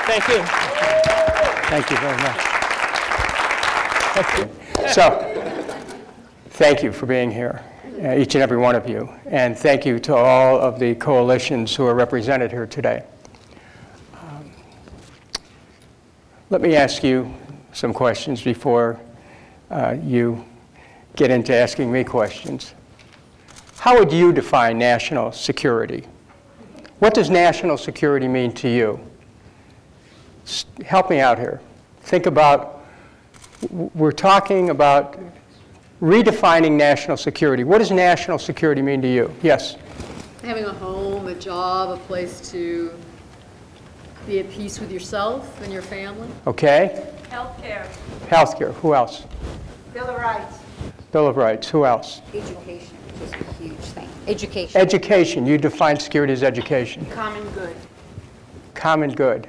Thank you. Thank you very much. Okay. So, thank you for being here, each and every one of you. And thank you to all of the coalitions who are represented here today. Let me ask you some questions before you get into asking me questions. How would you define national security? What does national security mean to you? Help me out here. Think about, we're talking about redefining national security. What does national security mean to you? Yes? Having a home, a job, a place to be at peace with yourself and your family. Okay. Healthcare. Healthcare. Who else? Bill of Rights. Bill of Rights. Who else? Education, which is a huge thing. Education. Education. You define security as education. Common good. Common good.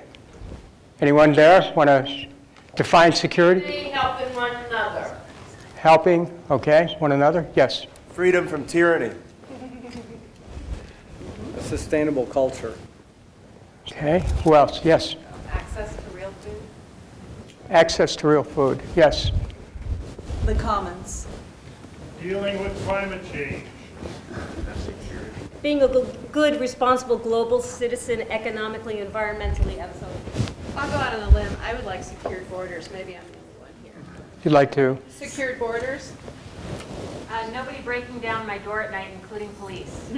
Anyone there want to define security? Helping one another. Helping, okay. One another? Yes. Freedom from tyranny. A sustainable culture. Okay. Who else? Yes. Access to real food. Access to real food. Yes. The commons. Dealing with climate change. Being a good, responsible global citizen, economically, environmentally, absolutely. I'll go out on a limb. I would like secured borders. Maybe I'm the only one here. You'd like to? Secured borders. Nobody breaking down my door at night, including police.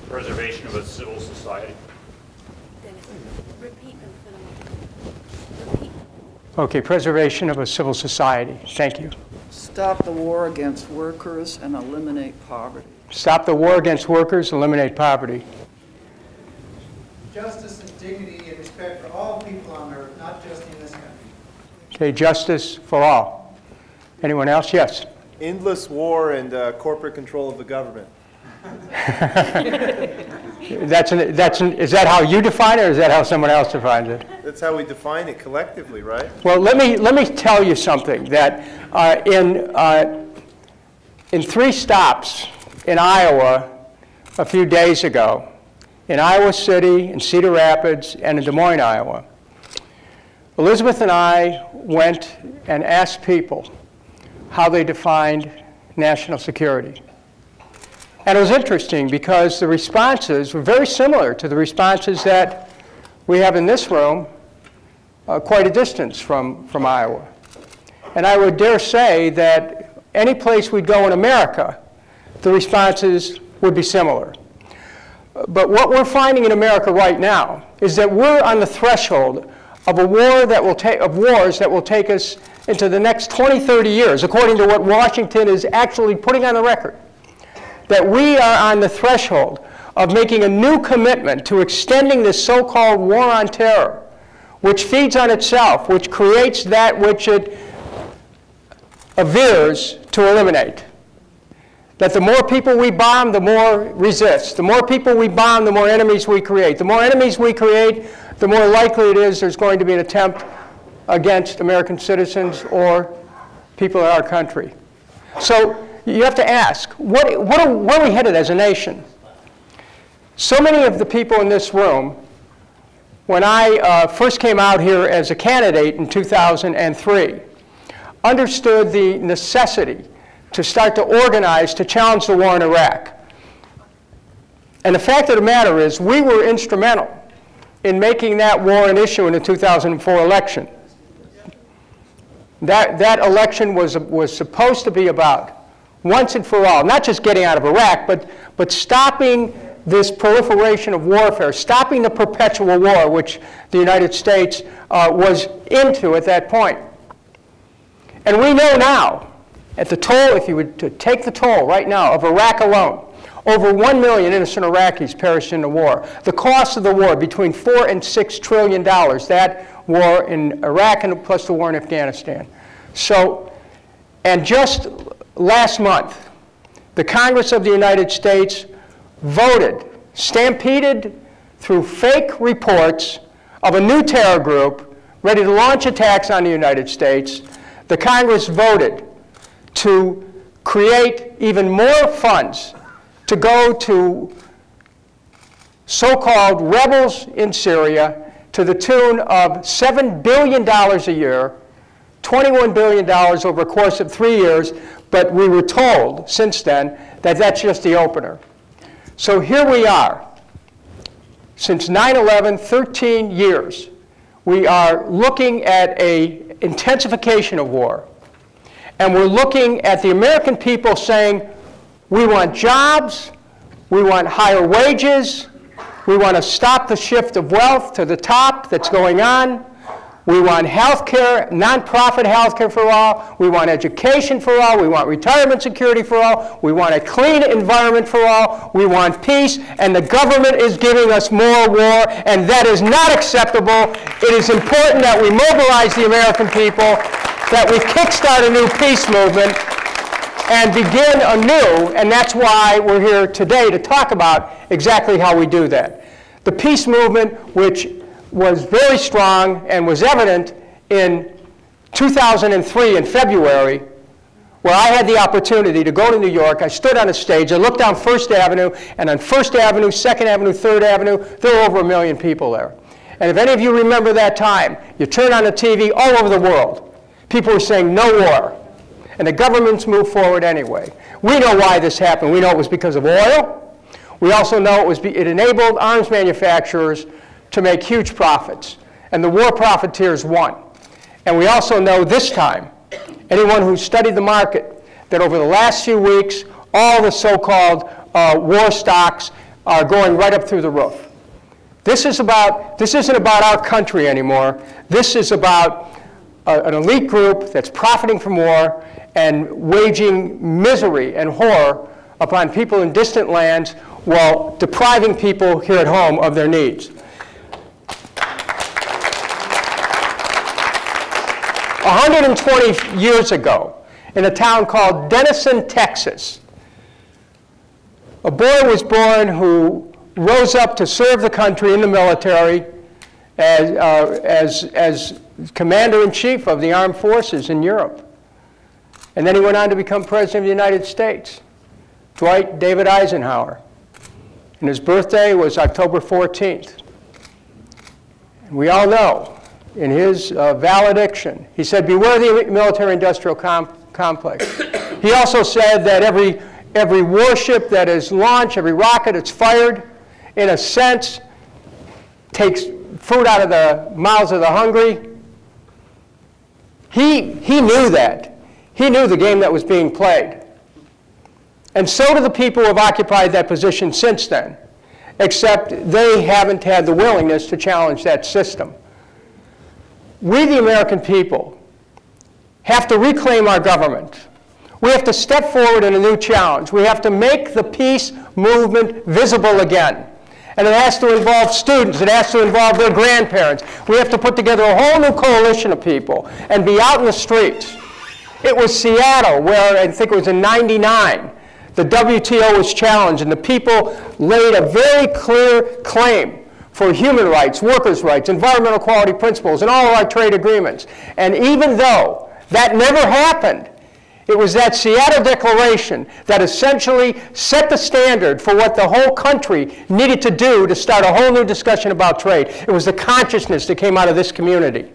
Preservation of a civil society. Repeat. Okay, preservation of a civil society. Thank you. Stop the war against workers and eliminate poverty. Stop the war against workers, eliminate poverty. Justice and dignity and respect for all people on earth, not just in this country. Okay, justice for all. Anyone else? Yes. Endless war and corporate control of the government. Is that how you define it, or is that how someone else defines it? That's how we define it collectively, right? Well, let me tell you something, that in 3 stops in Iowa a few days ago, in Iowa City, in Cedar Rapids, and in Des Moines, Iowa, Elizabeth and I went and asked people how they defined national security. And it was interesting because the responses were very similar to the responses that we have in this room, quite a distance from Iowa. And I would dare say that any place we'd go in America, the responses would be similar. But what we're finding in America right now is that we're on the threshold of a war that will wars that will take us into the next 20, 30 years, according to what Washington is actually putting on the record. That we are on the threshold of making a new commitment to extending this so-called war on terror, which feeds on itself, which creates that which it averts to eliminate. That the more people we bomb, the more resist. The more people we bomb, the more enemies we create. The more enemies we create, the more likely it is there's going to be an attempt against American citizens or people in our country. So you have to ask, where are we headed as a nation? So many of the people in this room, when I first came out here as a candidate in 2003, understood the necessity to start to organize to challenge the war in Iraq. And the fact of the matter is, we were instrumental in making that war an issue in the 2004 election. That election was supposed to be about, once and for all, not just getting out of Iraq, but stopping this proliferation of warfare, stopping the perpetual war which the United States was into at that point. And we know now, at the toll, if you were to take the toll right now of Iraq alone, over 1 million innocent Iraqis perished in the war. The cost of the war, between $4 and $6 trillion, that war in Iraq and plus the war in Afghanistan. So, and just last month, the Congress of the United States voted, stampeded through fake reports of a new terror group ready to launch attacks on the United States. The Congress voted to create even more funds to go to so-called rebels in Syria to the tune of $7 billion a year, $21 billion over a course of 3 years, but we were told since then that that's just the opener. So here we are. Since 9/11, 13 years, we are looking at an intensification of war. And we're looking at the American people saying, we want jobs, we want higher wages, we want to stop the shift of wealth to the top that's going on. We want health care, nonprofit health care for all. We want education for all. We want retirement security for all. We want a clean environment for all. We want peace. And the government is giving us more war, and that is not acceptable. It is important that we mobilize the American people, that we kickstart a new peace movement, and begin anew. And that's why we're here today to talk about exactly how we do that. The peace movement, which was very strong and was evident in 2003 in February, where I had the opportunity to go to New York. I stood on a stage, I looked down First Avenue, and on First Avenue, Second Avenue, Third Avenue, there were over 1 million people there. And if any of you remember that time, you turn on the TV all over the world, people were saying no war. And the governments moved forward anyway. We know why this happened. We know it was because of oil. We also know it enabled arms manufacturers to make huge profits. And the war profiteers won. And we also know this time, anyone who studied the market, that over the last few weeks, all the so-called war stocks are going right up through the roof. This isn't about our country anymore. This is about an elite group that's profiting from war and waging misery and horror upon people in distant lands while depriving people here at home of their needs. 120 years ago, in a town called Denison, Texas, a boy was born who rose up to serve the country in the military as commander-in-chief of the armed forces in Europe. And then he went on to become president of the United States, Dwight David Eisenhower. And his birthday was October 14th. And we all know, in his valediction, he said, beware the military-industrial complex. He also said that every warship that is launched, every rocket that's fired, in a sense, takes food out of the mouths of the hungry. He knew that. He knew the game that was being played. And so do the people who have occupied that position since then, except they haven't had the willingness to challenge that system. We, the American people, have to reclaim our government. We have to step forward in a new challenge. We have to make the peace movement visible again. And it has to involve students. It has to involve their grandparents. We have to put together a whole new coalition of people and be out in the streets. It was Seattle where, I think it was in '99, the WTO was challenged, and the people laid a very clear claim for human rights, workers' rights, environmental quality principles, and all of our trade agreements. And even though that never happened, it was that Seattle Declaration that essentially set the standard for what the whole country needed to do to start a whole new discussion about trade. It was the consciousness that came out of this community.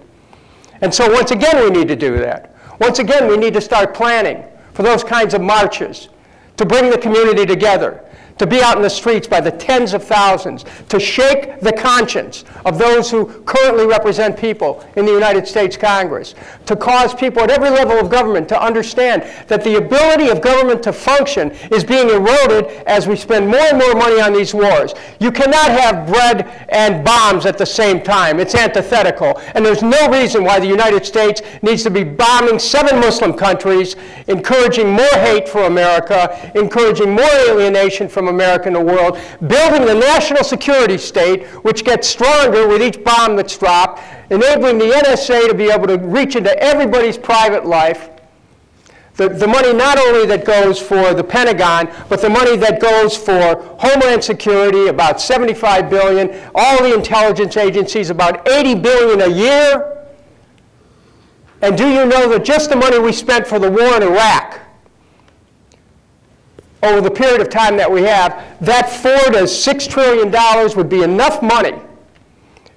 And so once again, we need to do that. Once again, we need to start planning for those kinds of marches, to bring the community together, to be out in the streets by the tens of thousands, to shake the conscience of those who currently represent people in the United States Congress, to cause people at every level of government to understand that the ability of government to function is being eroded as we spend more and more money on these wars. You cannot have bread and bombs at the same time. It's antithetical. And there's no reason why the United States needs to be bombing 7 Muslim countries, encouraging more hate for America, encouraging more alienation from America in the world, building the national security state, which gets stronger with each bomb that's dropped, enabling the NSA to be able to reach into everybody's private life. The money not only that goes for the Pentagon, but the money that goes for Homeland Security, about $75 billion, all the intelligence agencies, about $80 billion a year. And do you know that just the money we spent for the war in Iraq over the period of time that we have, that $4 to $6 trillion would be enough money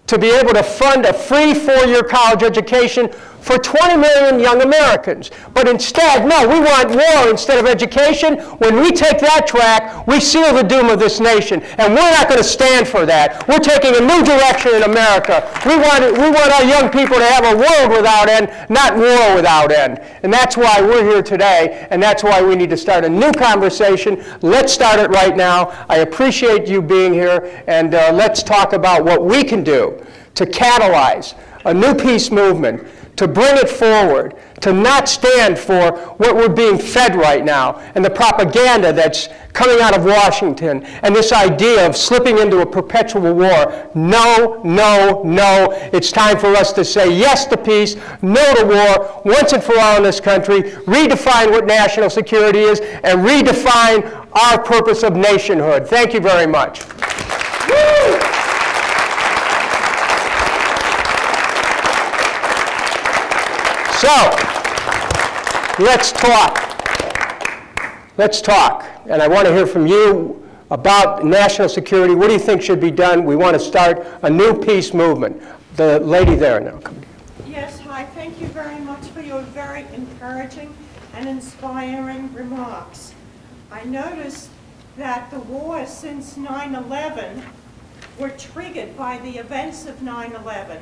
to be able to fund a free 4-year college education for 20 million young Americans. But instead, no, we want war instead of education. When we take that track, we seal the doom of this nation. And we're not going to stand for that. We're taking a new direction in America. We want our young people to have a world without end, not war without end. And that's why we're here today, and that's why we need to start a new conversation. Let's start it right now. I appreciate you being here, and let's talk about what we can do to catalyze a new peace movement, to bring it forward, to not stand for what we're being fed right now, and the propaganda that's coming out of Washington, and this idea of slipping into a perpetual war. No, no, no. It's time for us to say yes to peace, no to war, once and for all in this country, redefine what national security is, and redefine our purpose of nationhood. Thank you very much. Woo! So, let's talk. Let's talk. And I want to hear from you about national security. What do you think should be done? We want to start a new peace movement. The lady there now. Yes, hi. Thank you very much for your very encouraging and inspiring remarks. I noticed that the wars since 9/11 were triggered by the events of 9/11.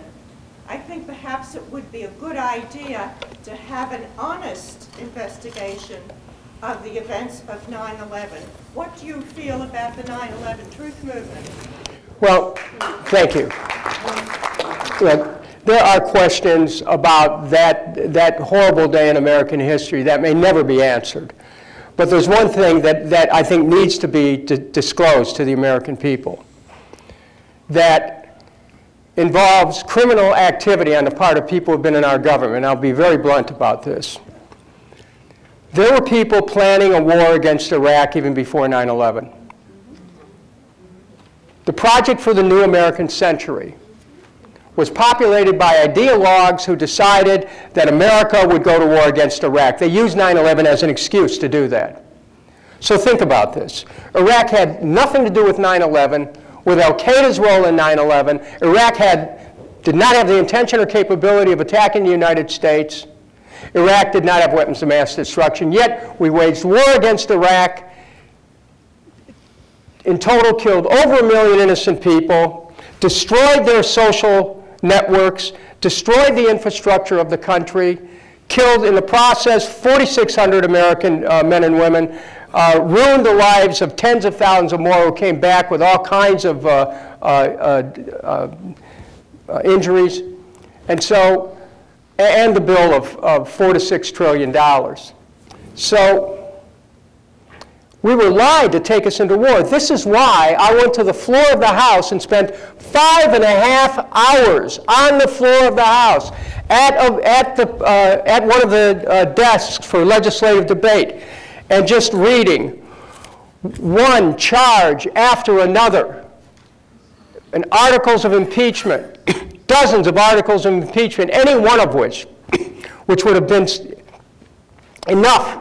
I think perhaps it would be a good idea to have an honest investigation of the events of 9/11. What do you feel about the 9/11 truth movement? Well, thank you. Look, there are questions about that horrible day in American history that may never be answered. But there's one thing that I think needs to be disclosed to the American people, that involves criminal activity on the part of people who have been in our government. I'll be very blunt about this. There were people planning a war against Iraq even before 9/11. The project for the new American century was populated by ideologues who decided that America would go to war against Iraq. They used 9/11 as an excuse to do that. So think about this. Iraq had nothing to do with 9/11. With al-Qaeda's role in 9/11, Iraq did not have the intention or capability of attacking the United States. Iraq did not have weapons of mass destruction. Yet we waged war against Iraq. In total, killed over 1 million innocent people, destroyed their social networks, destroyed the infrastructure of the country, killed in the process 4,600 American men and women, ruined the lives of tens of thousands of more who came back with all kinds of injuries, and the bill of $4 to $6 trillion. So we were lied to take us into war. This is why I went to the floor of the House and spent 5.5 hours on the floor of the House at one of the desks for legislative debate, and just reading one charge after another, and articles of impeachment, dozens of articles of impeachment, any one of which would have been enough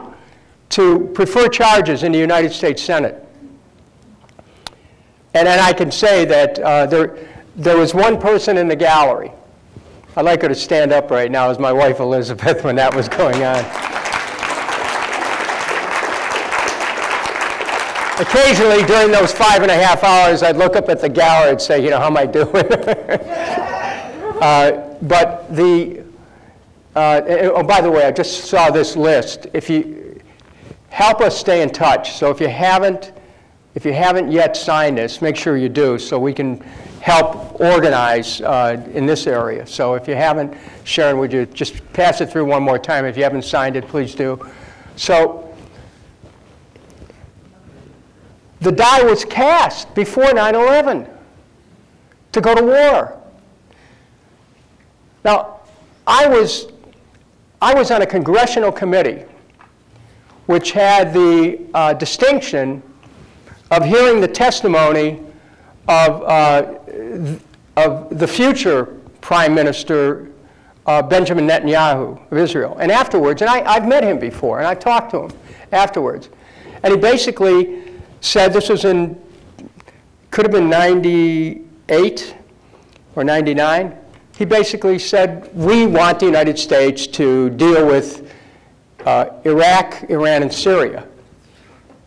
to prefer charges in the United States Senate. And then I can say that there was one person in the gallery. I'd like her to stand up right now as my wife Elizabeth when that was going on. Occasionally, during those 5.5 hours, I'd look up at the gallery and say, you know, how am I doing? Oh, by the way, I just saw this list. If you help us stay in touch, so if you haven't yet signed this, make sure you do, so we can help organize in this area. So if you haven't, Sharon, would you just pass it through one more time? If you haven't signed it, please do. So the die was cast before 9/11 to go to war. Now, I was on a congressional committee which had the distinction of hearing the testimony of the future Prime Minister Benjamin Netanyahu of Israel. And afterwards, and I've met him before, and I've talked to him afterwards. And he basically said, this was in, could have been 98 or 99. He basically said, we want the United States to deal with Iraq, Iran, and Syria.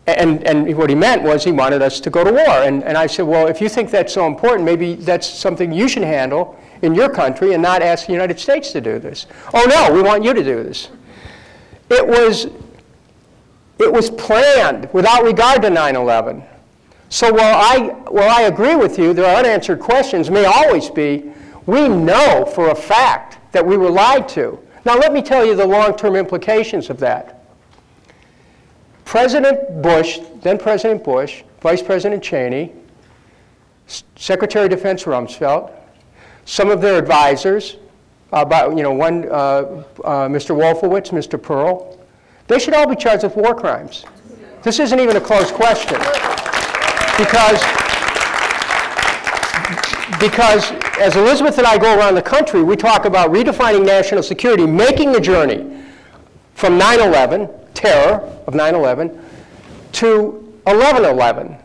And what he meant was he wanted us to go to war. And I said, well, if you think that's so important, maybe that's something you should handle in your country and not ask the United States to do this. Oh, no, we want you to do this. It was planned without regard to 9/11. So while I agree with you, there are unanswered questions, may always be, we know for a fact that we were lied to. Now let me tell you the long-term implications of that. President Bush, then President Bush, Vice President Cheney, Secretary of Defense Rumsfeld, some of their advisors, Mr. Wolfowitz, Mr. Pearl, they should all be charged with war crimes. This isn't even a close question. Because as Elizabeth and I go around the country, we talk about redefining national security, making the journey from 9/11, terror of 9/11, to 11/11,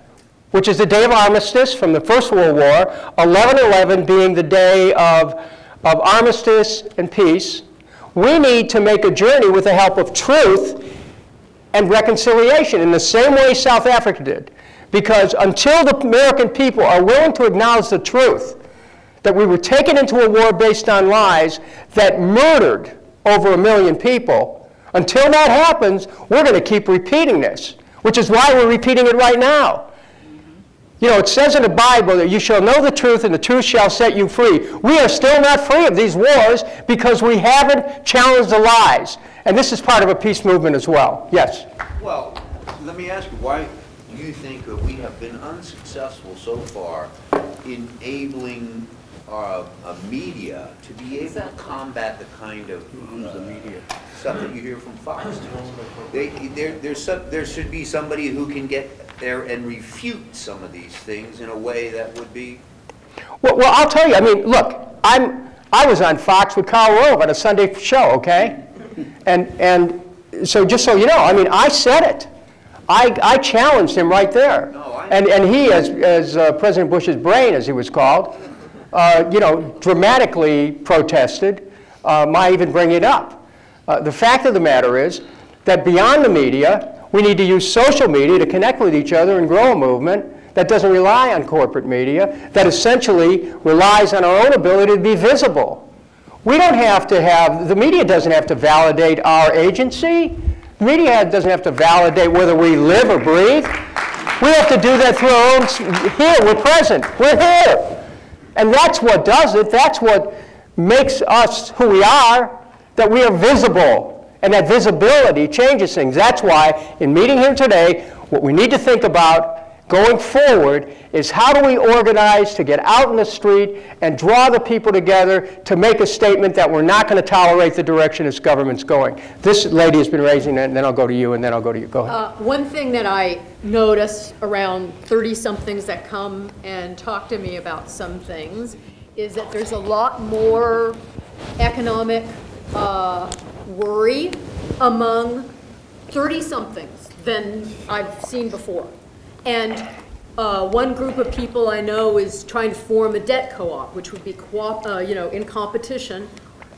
which is the day of armistice from the First World War, 11/11 being the day of armistice and peace. We need to make a journey with the help of truth and reconciliation in the same way South Africa did. Because until the American people are willing to acknowledge the truth, that we were taken into a war based on lies that murdered over 1 million people, until that happens, we're going to keep repeating this, which is why we're repeating it right now. You know, it says in the Bible that you shall know the truth and the truth shall set you free. We are still not free of these wars because we haven't challenged the lies. And this is part of a peace movement as well. Yes? Well, let me ask you, why do you think that we have been unsuccessful so far in enabling media to be able to combat the kind of stuff that you hear from Fox News? There should be somebody who can get there and refute some of these things in a way that would be... Well, I'll tell you, I mean, look, I was on Fox with Karl Rove on a Sunday show, okay? And so just so you know, I mean, I said it. I challenged him right there. No, and he, as President Bush's brain, as he was called, you know, dramatically protested my even bringing it up. The fact of the matter is that beyond the media, we need to use social media to connect with each other and grow a movement that doesn't rely on corporate media, that essentially relies on our own ability to be visible. We don't have to have, the media doesn't have to validate our agency. The media doesn't have to validate whether we live or breathe. We have to do that through our own, here, we're present, we're here. And that's what does it, that's what makes us who we are, that we are visible. And that visibility changes things. That's why, in meeting here today, what we need to think about going forward is how do we organize to get out in the street and draw the people together to make a statement that we're not going to tolerate the direction this government's going. This lady has been raising it, and then I'll go to you, and then I'll go to you. Go ahead. One thing that I notice around 30-somethings that come and talk to me about some things is that there's a lot more economic worry among 30-somethings than I've seen before. And one group of people I know is trying to form a debt co-op, which would be in competition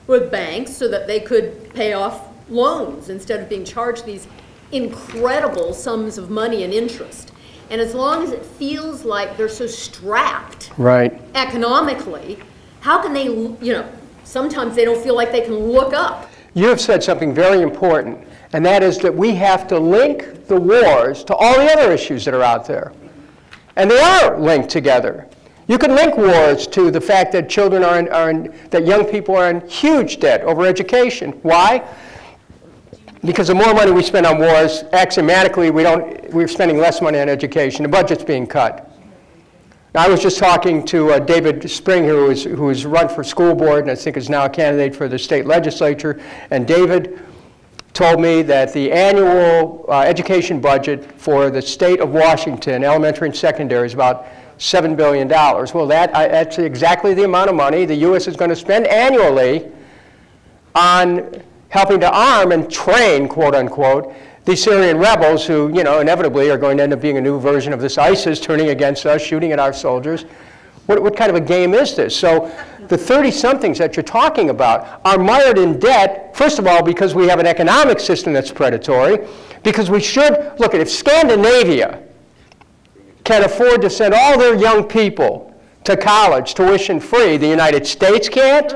with banks so that they could pay off loans instead of being charged these incredible sums of money and interest. And as long as it feels like they're so strapped economically, how can they, you know, sometimes they don't feel like they can look up. You have said something very important, and that is that we have to link the wars to all the other issues that are out there. And they are linked together. You can link wars to the fact that children that young people are in huge debt over education. Why? Because the more money we spend on wars, axiomatically we're spending less money on education. The budget's being cut. Now, I was just talking to David Spring, who's run for school board and I think is now a candidate for the state legislature. And David told me that the annual education budget for the state of Washington, elementary and secondary, is about $7 billion. Well, that's exactly the amount of money the U.S. is going to spend annually on helping to arm and train, quote unquote, these Syrian rebels who, you know, inevitably are going to end up being a new version of this ISIS turning against us, shooting at our soldiers. What kind of a game is this? So the 30-somethings that you're talking about are mired in debt, first of all, because we have an economic system that's predatory, because we should, look, if Scandinavia can afford to send all their young people to college tuition free, the United States can't?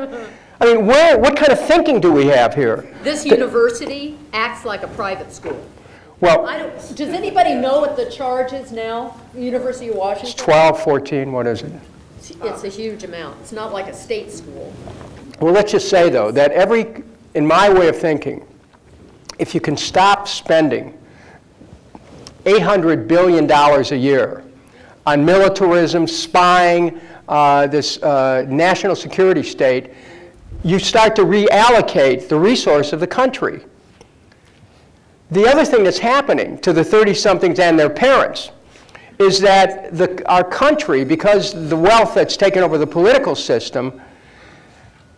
I mean, what kind of thinking do we have here? This university acts like a private school. Well, does anybody know what the charge is now, University of Washington? It's 12, 14, what is it? It's a huge amount. It's not like a state school. Well, let's just say, though, that in my way of thinking, if you can stop spending $800 billion a year on militarism, spying, this national security state, you start to reallocate the resource of the country. The other thing that's happening to the 30-somethings and their parents is that our country, because the wealth that's taken over the political system,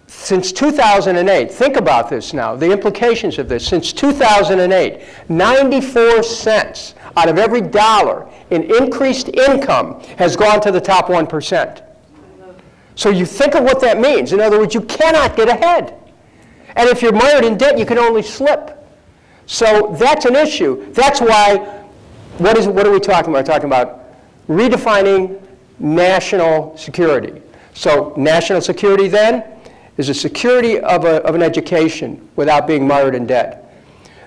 since 2008, think about this now, the implications of this. Since 2008, 94 cents out of every dollar in increased income has gone to the top 1%. So you think of what that means. In other words, you cannot get ahead. And if you're mired in debt, you can only slip. So that's an issue. That's why, what are we talking about? We're talking about redefining national security. So national security then is the security of an education without being mired in debt.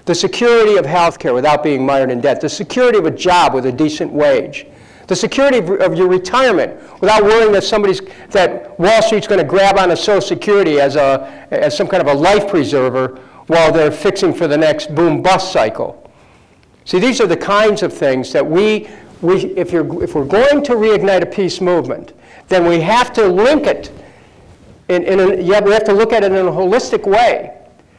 The security of health care without being mired in debt. The security of a job with a decent wage. The security of your retirement without worrying that Wall Street's going to grab onto Social Security as some kind of a life preserver while they're fixing for the next boom-bust cycle. See, these are the kinds of things that if we're going to reignite a peace movement, then we have to link it we have to look at it in a holistic way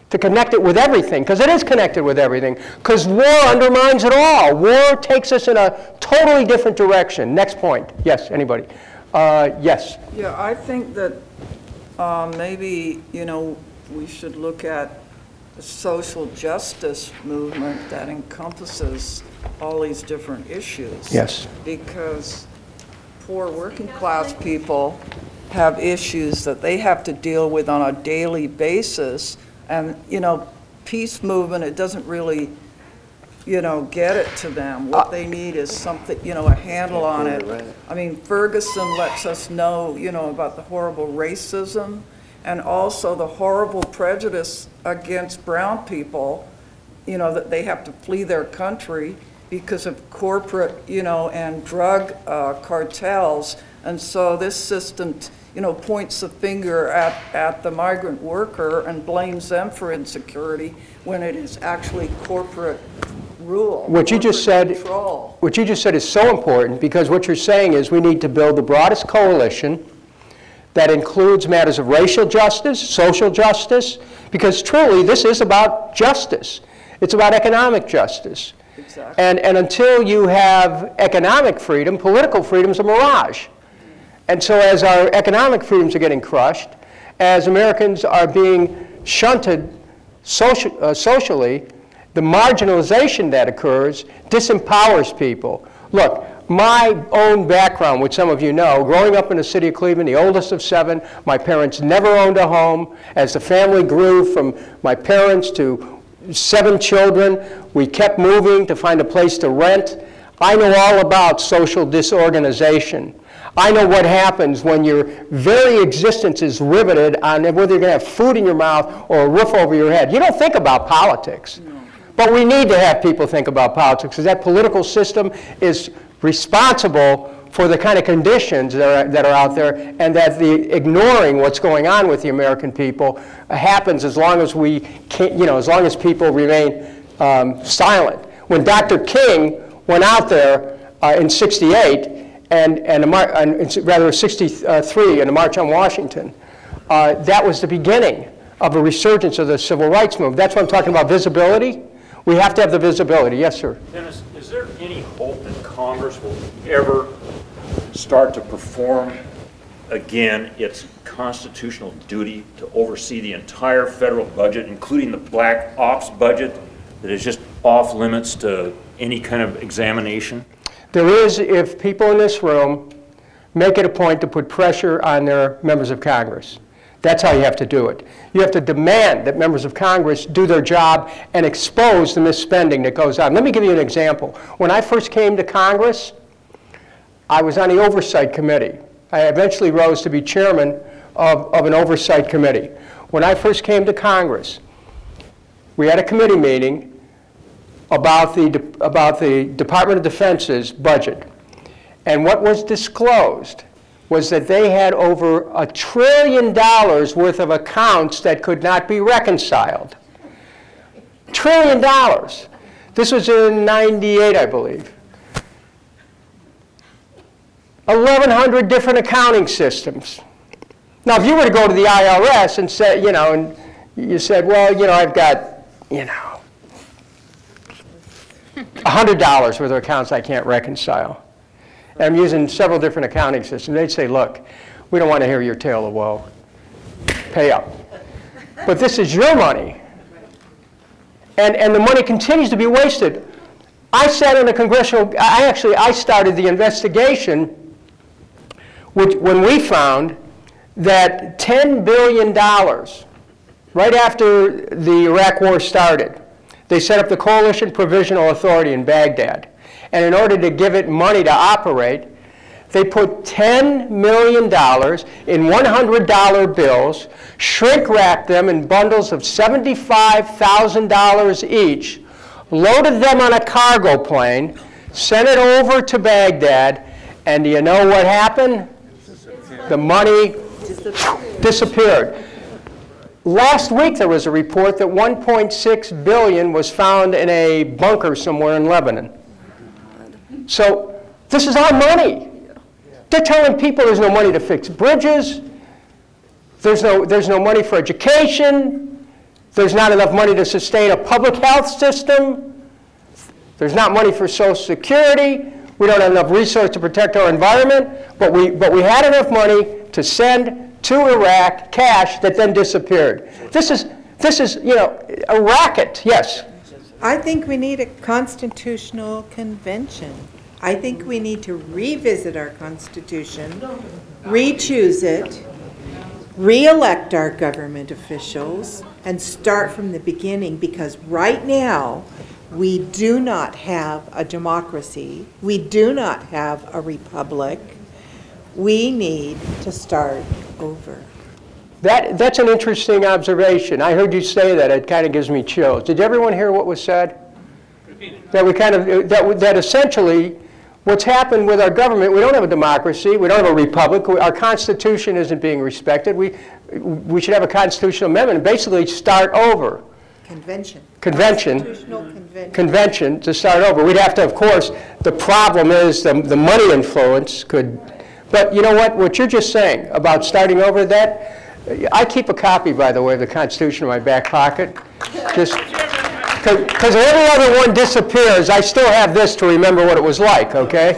to connect it with everything, because it is connected with everything, because war undermines it all. War takes us in a totally different direction. Next point. Yes, anybody? Yes. Yeah, I think that maybe, you know, we should look at a social justice movement that encompasses all these different issues. Yes. Because poor working class people have issues that they have to deal with on a daily basis. And, you know, peace movement, it doesn't really, you know, get it to them. What they need is something, you know, a handle on it. I mean, Ferguson lets us know, you know, about the horrible racism and also the horrible prejudice against brown people, you know, that they have to flee their country because of corporate, you know, and drug cartels. And so this system, you know, points the finger at the migrant worker and blames them for insecurity when it is actually corporate rule. What you just said is so important, because what you're saying is we need to build the broadest coalition that includes matters of racial justice, social justice, because truly this is about justice. It's about economic justice. Exactly. And until you have economic freedom, political freedom's a mirage. And so as our economic freedoms are getting crushed, as Americans are being shunted socially, the marginalization that occurs disempowers people. Look, my own background, which some of you know, growing up in the city of Cleveland, the oldest of 7, my parents never owned a home. As the family grew from my parents to 7 children, we kept moving to find a place to rent. I know all about social disorganization. I know what happens when your very existence is riveted on whether you're going to have food in your mouth or a roof over your head. You don't think about politics. No. But we need to have people think about politics, because that political system is responsible for the kind of conditions that are out there, and that the ignoring what's going on with the American people happens as long as we can't, you know, as long as people remain silent. When Dr. King went out there in '68, rather 63 in the March on Washington, that was the beginning of a resurgence of the civil rights movement. That's what I'm talking about, visibility. We have to have the visibility. Yes, sir. Dennis, is there any hope that Congress will ever start to perform again its constitutional duty to oversee the entire federal budget, including the black ops budget that is just off limits to any kind of examination? There is if people in this room make it a point to put pressure on their members of Congress. That's how you have to do it. You have to demand that members of Congress do their job and expose the misspending that goes on. Let me give you an example. When I first came to Congress, I was on the Oversight Committee. I eventually rose to be chairman of an Oversight Committee. When I first came to Congress, we had a committee meeting about the Department of Defense's budget. And what was disclosed was that they had over $1 trillion worth of accounts that could not be reconciled. $1 trillion. This was in '98, I believe. 1,100 different accounting systems. Now, if you were to go to the IRS and say, you know, and you said, well, you know, I've got, you know, $100 worth of accounts I can't reconcile. And I'm using several different accounting systems. They'd say, look, we don't want to hear your tale of woe. Pay up. But this is your money. And the money continues to be wasted. I sat in a congressional, I started the investigation when we found that $10 billion, right after the Iraq War started, they set up the Coalition Provisional Authority in Baghdad. And in order to give it money to operate, they put $10 million in $100 bills, shrink-wrapped them in bundles of $75,000 each, loaded them on a cargo plane, sent it over to Baghdad, and do you know what happened? The money disappeared. Last week there was a report that $1.6 billion was found in a bunker somewhere in Lebanon. So this is our money. They're telling people there's no money to fix bridges, there's no money for education, there's not enough money to sustain a public health system, there's not money for Social Security, we don't have enough resources to protect our environment, but we had enough money to send to Iraq cash that then disappeared. This is you know, a racket. Yes? I think we need a constitutional convention. I think we need to revisit our Constitution, re-choose it, re-elect our government officials, and start from the beginning, because right now we do not have a democracy. We do not have a republic. We need to start over. That's an interesting observation. I heard you say that. It kind of gives me chills. Did everyone hear what was said? That we kind of that essentially what's happened with our government, we don't have a democracy, we don't have a republic, our Constitution isn't being respected. We should have a constitutional amendment and basically start over. Convention. Constitutional convention. Convention to start over. We'd have to, of course, the problem is the money influence could, but you know what you're just saying about starting over that, I keep a copy, by the way, of the Constitution in my back pocket. Just because every other one disappears, I still have this to remember what it was like, okay?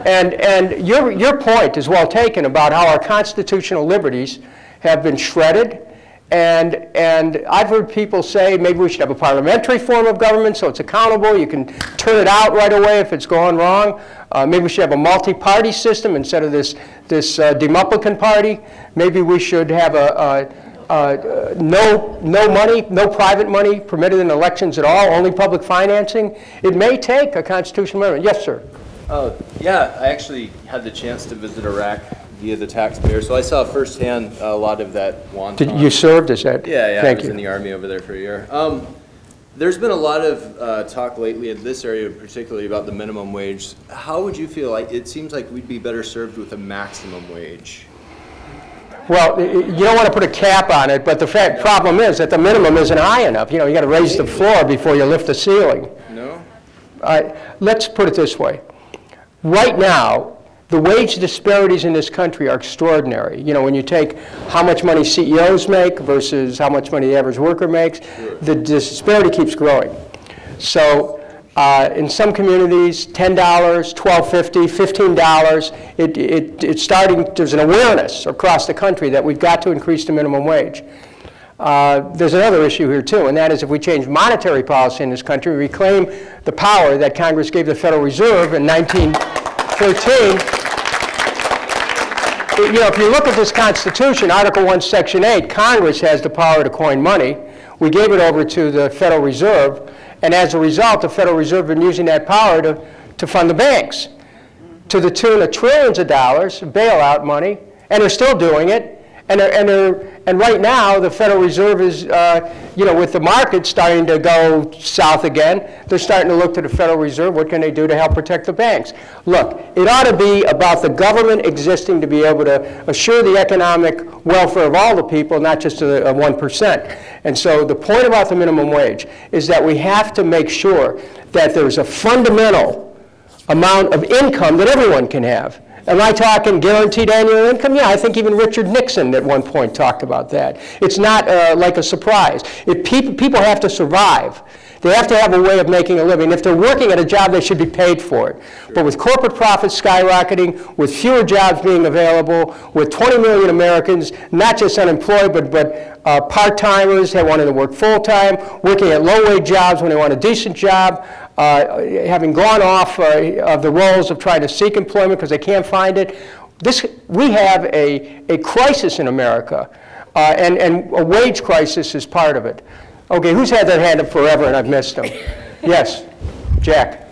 And your point is well taken about how our constitutional liberties have been shredded. And I've heard people say maybe we should have a parliamentary form of government so it's accountable. You can turn it out right away if it's gone wrong. Maybe we should have a multi-party system instead of this Demoplican party. Maybe we should have no money, no private money permitted in elections at all, only public financing. It may take a constitutional amendment. Yes, sir. Yeah, I actually had the chance to visit Iraq via the taxpayer, so I saw firsthand a lot of that wanton. You served as that? Yeah, Thank I was you. in the Army over there for a year. There's been a lot of talk lately in this area, particularly about the minimum wage. How would you feel? Like it seems like we'd be better served with a maximum wage. Well, you don't want to put a cap on it, but the problem is that the minimum isn't high enough. You know, you got to raise the floor before you lift the ceiling. No? Let's put it this way. Right now, the wage disparities in this country are extraordinary. You know, when you take how much money CEOs make versus how much money the average worker makes, the disparity keeps growing. So in some communities, $10, $12.50, $15, it's starting, there's an awareness across the country that we've got to increase the minimum wage. there's another issue here too, and that is if we change monetary policy in this country, reclaim the power that Congress gave the Federal Reserve in 1913. You know, if you look at this Constitution, Article 1, Section 8, Congress has the power to coin money. We gave it over to the Federal Reserve, and as a result, the Federal Reserve has been using that power to fund the banks to the tune of trillions of dollars, bailout money, and they're still doing it. And right now, the Federal Reserve is, you know, with the market starting to go south again, they're starting to look to the Federal Reserve. What can they do to help protect the banks? Look, it ought to be about the government existing to be able to assure the economic welfare of all the people, not just the 1%. And so the point about the minimum wage is that we have to make sure that there's a fundamental amount of income that everyone can have. Am I talking guaranteed annual income? Yeah, I think even Richard Nixon at one point talked about that. It's not like a surprise. If people have to survive. They have to have a way of making a living. If they're working at a job, they should be paid for it. Sure. But with corporate profits skyrocketing, with fewer jobs being available, with 20 million Americans not just unemployed, but part-timers that wanted to work full-time, working at low-wage jobs when they want a decent job, having gone off of the roles of trying to seek employment because they can't find it. We have a crisis in America, and a wage crisis is part of it. Okay, who's had their hand up forever and I've missed them? Yes, Jack.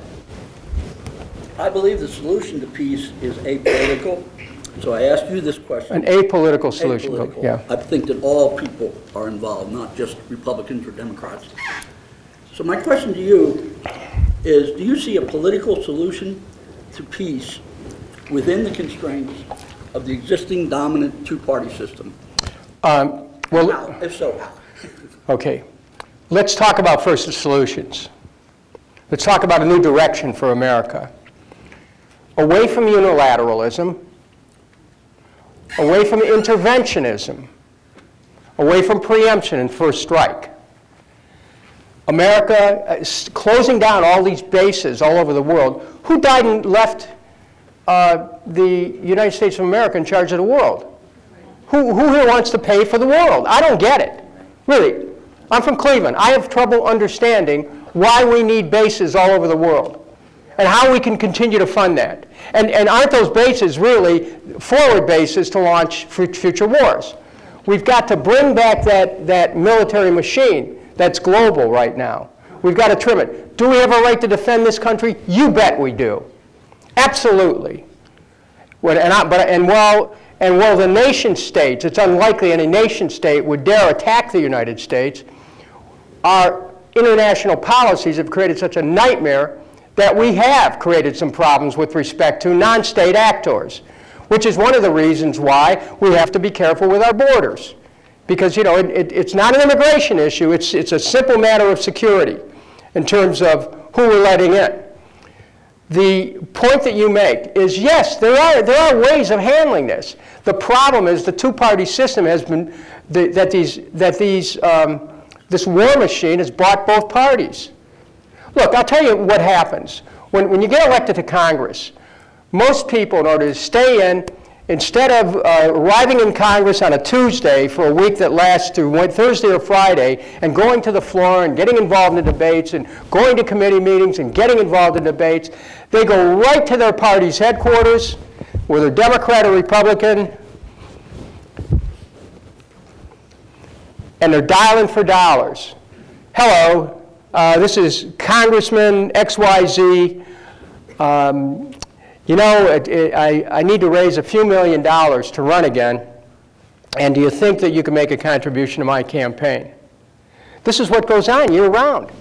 I believe the solution to peace is apolitical. So I ask you this question. An apolitical solution, apolitical. Yeah. I think that all people are involved, not just Republicans or Democrats. So my question to you is, do you see a political solution to peace within the constraints of the existing dominant two-party system? Well, how? If so, how? Okay. Let's talk about first the solutions. Let's talk about a new direction for America. Away from unilateralism, away from interventionism, away from preemption and first strike. America is closing down all these bases all over the world. Who died and left the United States of America in charge of the world? Who here wants to pay for the world? I don't get it. Really. I'm from Cleveland. I have trouble understanding why we need bases all over the world and how we can continue to fund that. And aren't those bases really forward bases to launch future wars? We've got to bring back that military machine that's global right now. We've got to trim it. Do we have a right to defend this country? You bet we do. Absolutely. And while the nation states, it's unlikely any nation state would dare attack the United States, our international policies have created such a nightmare that we have created some problems with respect to non-state actors, which is one of the reasons why we have to be careful with our borders. Because, you know, it's not an immigration issue, it's a simple matter of security in terms of who we're letting in. The point that you make is, yes, there are ways of handling this. The problem is the two-party system has been, this war machine has bought both parties. Look, I'll tell you what happens. When you get elected to Congress, most people, in order to stay in, instead of arriving in Congress on a Tuesday for a week that lasts through Thursday or Friday and going to the floor and getting involved in debates and going to committee meetings and getting involved in debates, they go right to their party's headquarters, whether Democrat or Republican, and they're dialing for dollars. Hello, this is Congressman XYZ. You know, I need to raise a few $1 million to run again, and do you think that you can make a contribution to my campaign? This is what goes on year-round.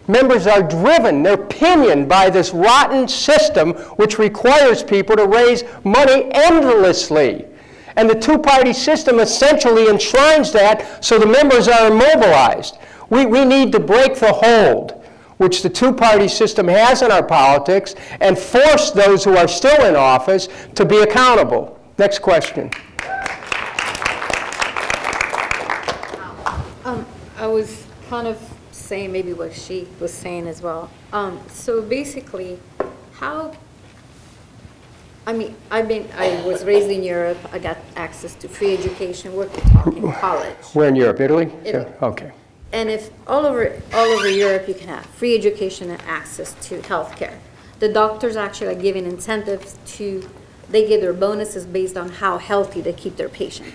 Members are driven, they're pinioned by this rotten system which requires people to raise money endlessly. And the two-party system essentially enshrines that so the members are immobilized. We need to break the hold which the two-party system has in our politics, and force those who are still in office to be accountable. Next question. I was kind of saying maybe what she was saying as well. So basically, how I mean, I was raised in Europe. I got access to free education. We're talking college. Where in Europe? Italy? Italy. Okay. And if all over Europe you can have free education and access to healthcare. The doctors actually are giving incentives to, they give their bonuses based on how healthy they keep their patient.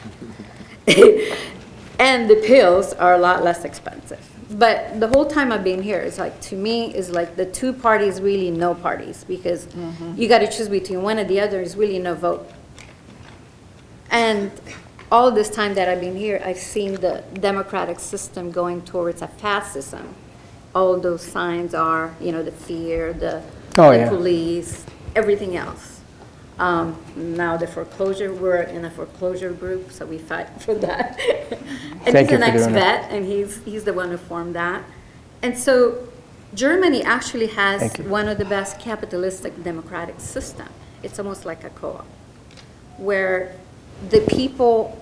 And the pills are a lot less expensive. But the whole time I've been here, it's like, to me, is like the two parties really no parties, because you got to choose between one or the other. Is really no vote. And all this time that I've been here, I've seen the democratic system going towards a fascism. All those signs are, you know, the fear, the police, everything else. Now the foreclosure, we're in a foreclosure group, so we fight for that. And he's an ex-vet, and he's the one who formed that. And so Germany actually has one of the best capitalistic democratic system. It's almost like a co-op, where the people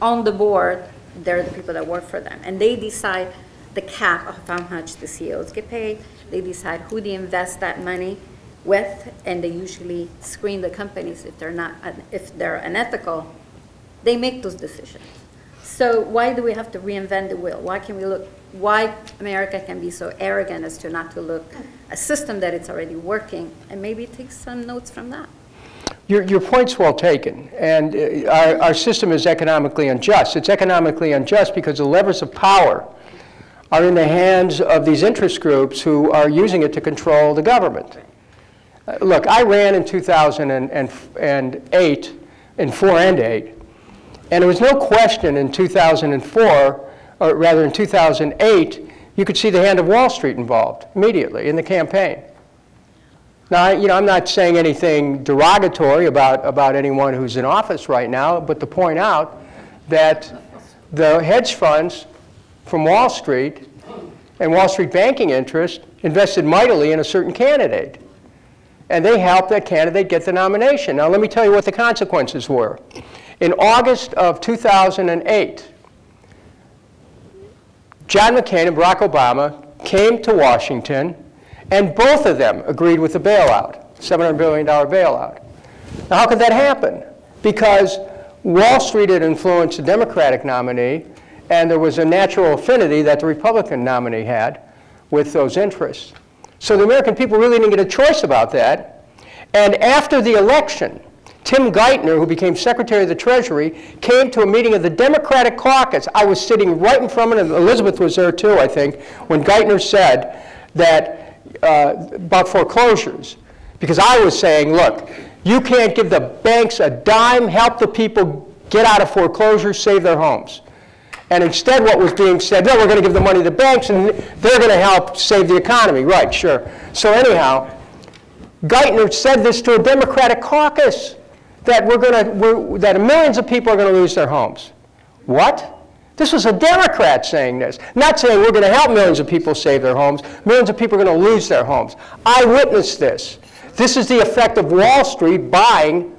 on the board, they're the people that work for them, and they decide the cap of how much the CEOs get paid. They decide who they invest that money with, and they usually screen the companies if they're unethical. They make those decisions. So why do we have to reinvent the wheel? Why America can be so arrogant as to not to look a system that it's already working, and maybe take some notes from that? Your point's well taken, and our system is economically unjust. It's economically unjust because the levers of power are in the hands of these interest groups who are using it to control the government. Look, I ran in 2008, in 4 and 8, and there was no question in 2004, or rather in 2008, you could see the hand of Wall Street involved immediately in the campaign. Now, you know, I'm not saying anything derogatory about anyone who's in office right now, but to point out that the hedge funds from Wall Street and Wall Street banking interest invested mightily in a certain candidate. And they helped that candidate get the nomination. Now, let me tell you what the consequences were. In August of 2008, John McCain and Barack Obama came to Washington, and both of them agreed with the bailout, $700 billion bailout. Now, how could that happen? Because Wall Street had influenced the Democratic nominee, and there was a natural affinity that the Republican nominee had with those interests. So the American people really didn't get a choice about that. And after the election, Tim Geithner, who became Secretary of the Treasury, came to a meeting of the Democratic caucus. I was sitting right in front of him, and Elizabeth was there too, I think, when Geithner said that about foreclosures. Because I was saying, look, you can't give the banks a dime, help the people get out of foreclosure, save their homes. And instead what was being said, no, we're going to give the money to the banks and they're going to help save the economy. Right, sure. So anyhow, Geithner said this to a Democratic caucus, that that millions of people are going to lose their homes. What? This was a Democrat saying this, not saying we're going to help millions of people save their homes. Millions of people are going to lose their homes. I witnessed this. This is the effect of Wall Street buying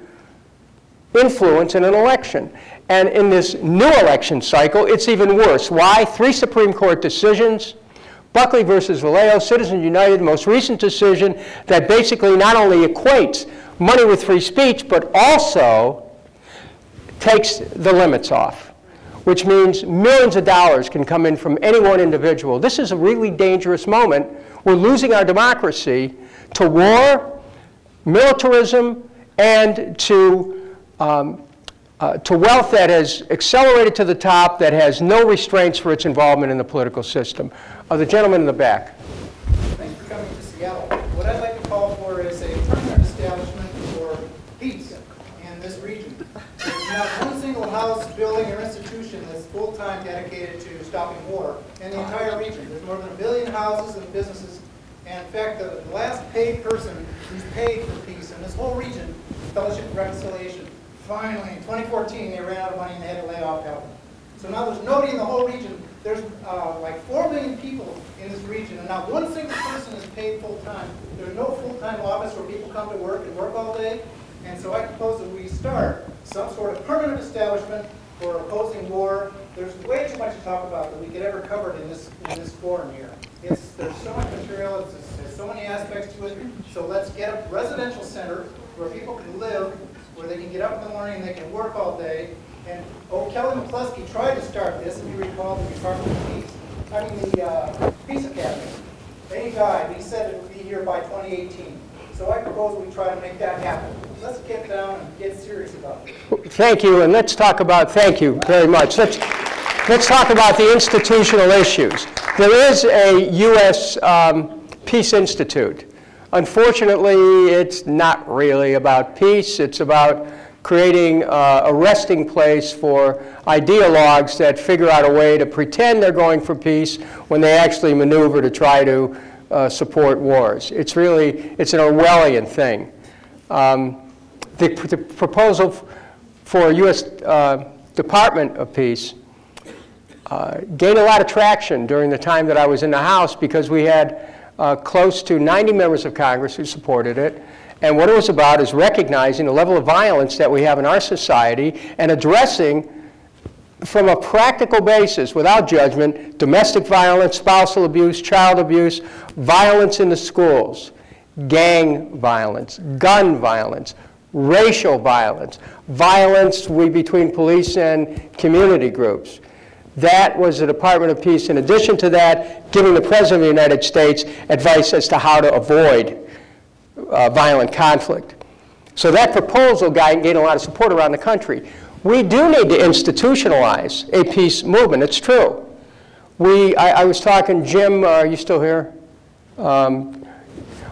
influence in an election. And in this new election cycle, it's even worse. Why? 3 Supreme Court decisions, Buckley versus Vallejo, Citizens United, the most recent decision that basically not only equates money with free speech, but also takes the limits off, which means millions of dollars can come in from any one individual. This is a really dangerous moment. We're losing our democracy to war, militarism, and to wealth that has accelerated to the top, that has no restraints for its involvement in the political system. The gentleman in the back. Thanks for coming to Seattle. What I'd like to call for is a permanent establishment for peace in this region. There's not one single house, building, or institution that's full-time dedicated to stopping war in the entire region. There's more than 1 billion houses and businesses. And in fact, the last paid person who's paid for peace in this whole region, Fellowship of Reconciliation, finally, in 2014, they ran out of money and they had to lay off help. So now there's nobody in the whole region. There's like 4 million people in this region, and not one single person is paid full-time. There's no full-time office where people come to work and work all day. And so I propose that we start some sort of permanent establishment for opposing war. There's way too much to talk about that we could ever cover in this forum here. There's so much material, there's so many aspects to it. So let's get a residential center where people can live, where they can get up in the morning and they can work all day. And Kelly McCluskey tried to start this, if you recall, the Department of Peace, the Peace Academy. Then he died. He said it would be here by 2018. So I propose we try to make that happen. Let's get down and get serious about it. Thank you, and let's talk about, thank you very much. Let's talk about the institutional issues. There is a U.S. Peace Institute. Unfortunately, it's not really about peace. It's about creating a resting place for ideologues that figure out a way to pretend they're going for peace when they actually maneuver to try to support wars. It's an Orwellian thing. The proposal for a U.S. Department of Peace gained a lot of traction during the time that I was in the House because we had close to 90 members of Congress who supported it. And what it was about is recognizing the level of violence that we have in our society and addressing from a practical basis, without judgment, domestic violence, spousal abuse, child abuse, violence in the schools, gang violence, gun violence, racial violence, violence between police and community groups. That was the Department of Peace. In addition to that, giving the President of the United States advice as to how to avoid violent conflict. So that proposal gained a lot of support around the country. We do need to institutionalize a peace movement. It's true. I was talking, Jim, are you still here?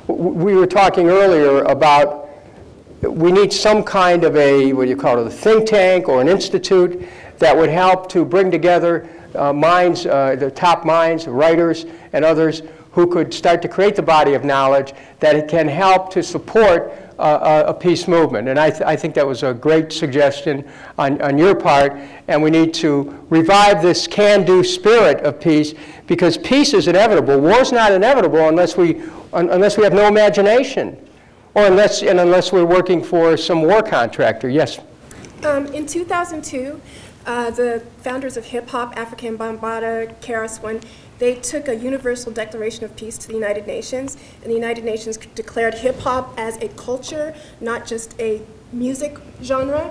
We were talking earlier about we need some kind of a, what do you call it, a think tank or an institute that would help to bring together minds, the top minds, writers, and others who could start to create the body of knowledge that it can help to support a peace movement. And I think that was a great suggestion on your part. And we need to revive this can-do spirit of peace, because peace is inevitable. War's not inevitable unless we have no imagination, or unless we're working for some war contractor. Yes? In 2002, the founders of hip-hop, African Bambaataa, KRS-One, they took a universal declaration of peace to the United Nations, and the United Nations declared hip-hop as a culture, not just a music genre.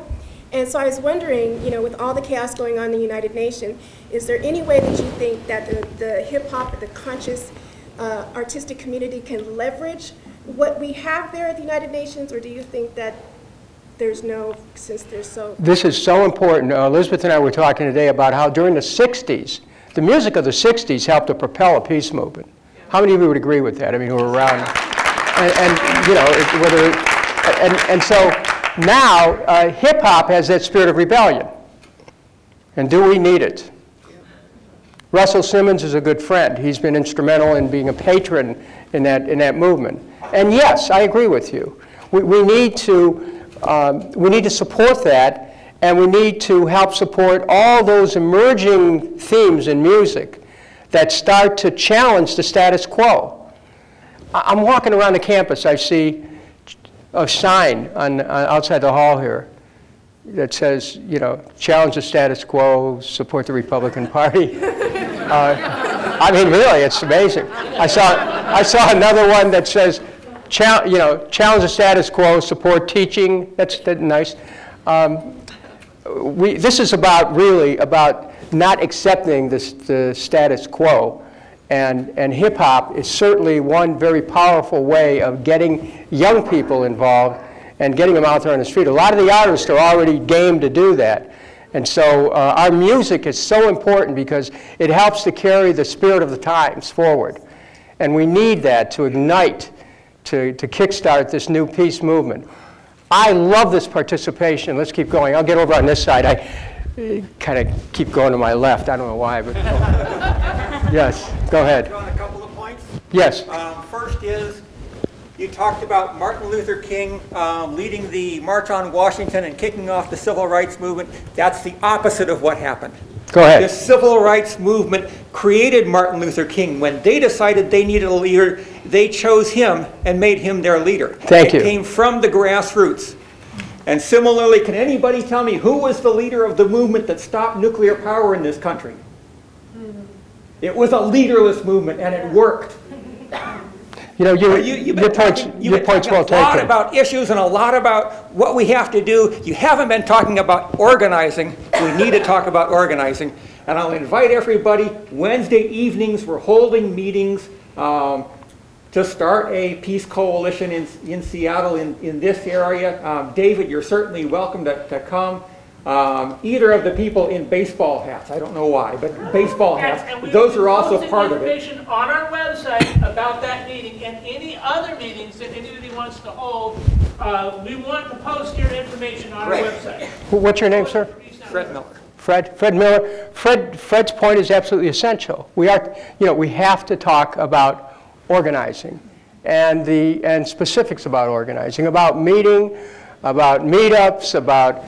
And so I was wondering, with all the chaos going on in the United Nations, is there any way that you think that the hip-hop, the conscious artistic community can leverage what we have there at the United Nations, or do you think that there's no, since there's so... This is so important. Elizabeth and I were talking today about how during the 60s, the music of the 60s helped to propel a peace movement. How many of you would agree with that? I mean, who were around? And so now hip-hop has that spirit of rebellion. And do we need it? Russell Simmons is a good friend. He's been instrumental in being a patron in that movement. And yes, I agree with you. We need to support that. And we need to help support all those emerging themes in music that start to challenge the status quo. I'm walking around the campus. I see a sign outside the hall here that says, challenge the status quo, support the Republican Party. I mean, really, it's amazing. I saw another one that says, challenge the status quo, support teaching. That's nice. This is really about not accepting the status quo, and hip-hop is certainly one very powerful way of getting young people involved and getting them out there on the street. A lot of the artists are already game to do that, and so our music is so important because it helps to carry the spirit of the times forward, and we need that to ignite, to kickstart this new peace movement. I love this participation. Let's keep going. I'll get over on this side. I kind of keep going to my left. I don't know why, but yes, go ahead. On a couple of points. Yes. First is, you talked about Martin Luther King leading the March on Washington and kicking off the civil rights movement. That's the opposite of what happened. Go ahead. The civil rights movement created Martin Luther King. When they decided they needed a leader, they chose him and made him their leader. Thank you. It came from the grassroots. And similarly, can anybody tell me who was the leader of the movement that stopped nuclear power in this country? It was a leaderless movement, and it worked. You know, You've been talking a lot about issues and a lot about what we have to do. You haven't been talking about organizing. We need to talk about organizing. And I'll invite everybody, Wednesday evenings, we're holding meetings to start a peace coalition in Seattle in this area. David, you're certainly welcome to come. Either of the people in baseball hats, I don't know why, but baseball hats, those are also part of it. Information on our website about that meeting and any other meetings that anybody wants to hold. We want to post your information on our website. What's your name, sir? Fred Miller. Fred Miller. Fred's point is absolutely essential. We have to talk about organizing and specifics about organizing, about meeting, about meetups, about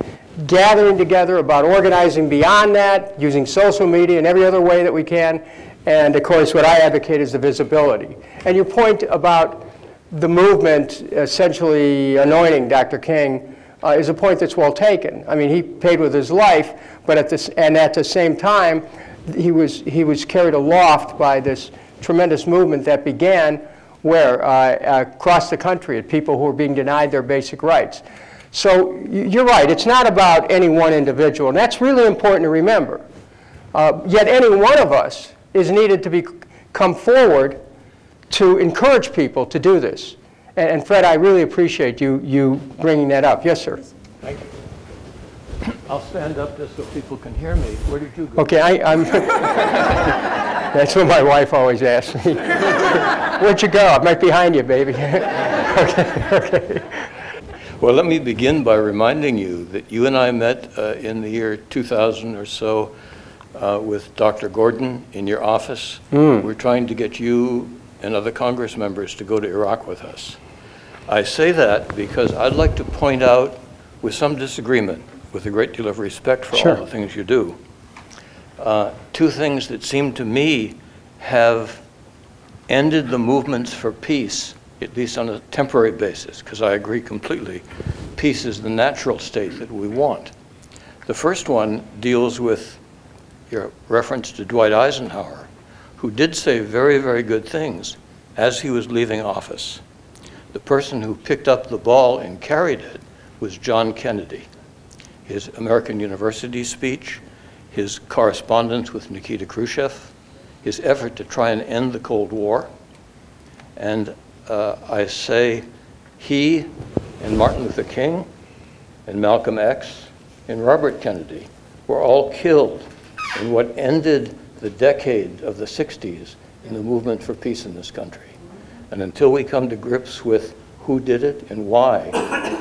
gathering together, about organizing beyond that, using social media and every other way that we can. And of course, what I advocate is the visibility. And your point about the movement essentially anointing Dr. King is a point that's well taken. I mean, he paid with his life, but at the same time, he was carried aloft by this tremendous movement that began where across the country at people who were being denied their basic rights. So you're right, it's not about any one individual, and that's really important to remember. Yet any one of us is needed to come forward to encourage people to do this. And Fred, I really appreciate you bringing that up. Yes, sir. Thank you. I'll stand up just so people can hear me. Where did you go? Okay, I'm that's what my wife always asks me. Where'd you go? I'm right behind you, baby. Okay. Well, let me begin by reminding you that you and I met in the year 2000 or so with Dr. Gordon in your office. We're trying to get you and other Congress members to go to Iraq with us. I say that because I'd like to point out, with some disagreement, with a great deal of respect for all the things you do, two things that seem to me have ended the movements for peace, at least on a temporary basis, because I agree completely, peace is the natural state that we want. The first one deals with your reference to Dwight Eisenhower, who did say very, very good things as he was leaving office. The person who picked up the ball and carried it was John Kennedy. His American University speech, his correspondence with Nikita Khrushchev, his effort to try and end the Cold War, and I say he and Martin Luther King and Malcolm X and Robert Kennedy were all killed in what ended the decade of the 60s in the movement for peace in this country. And until we come to grips with who did it and why,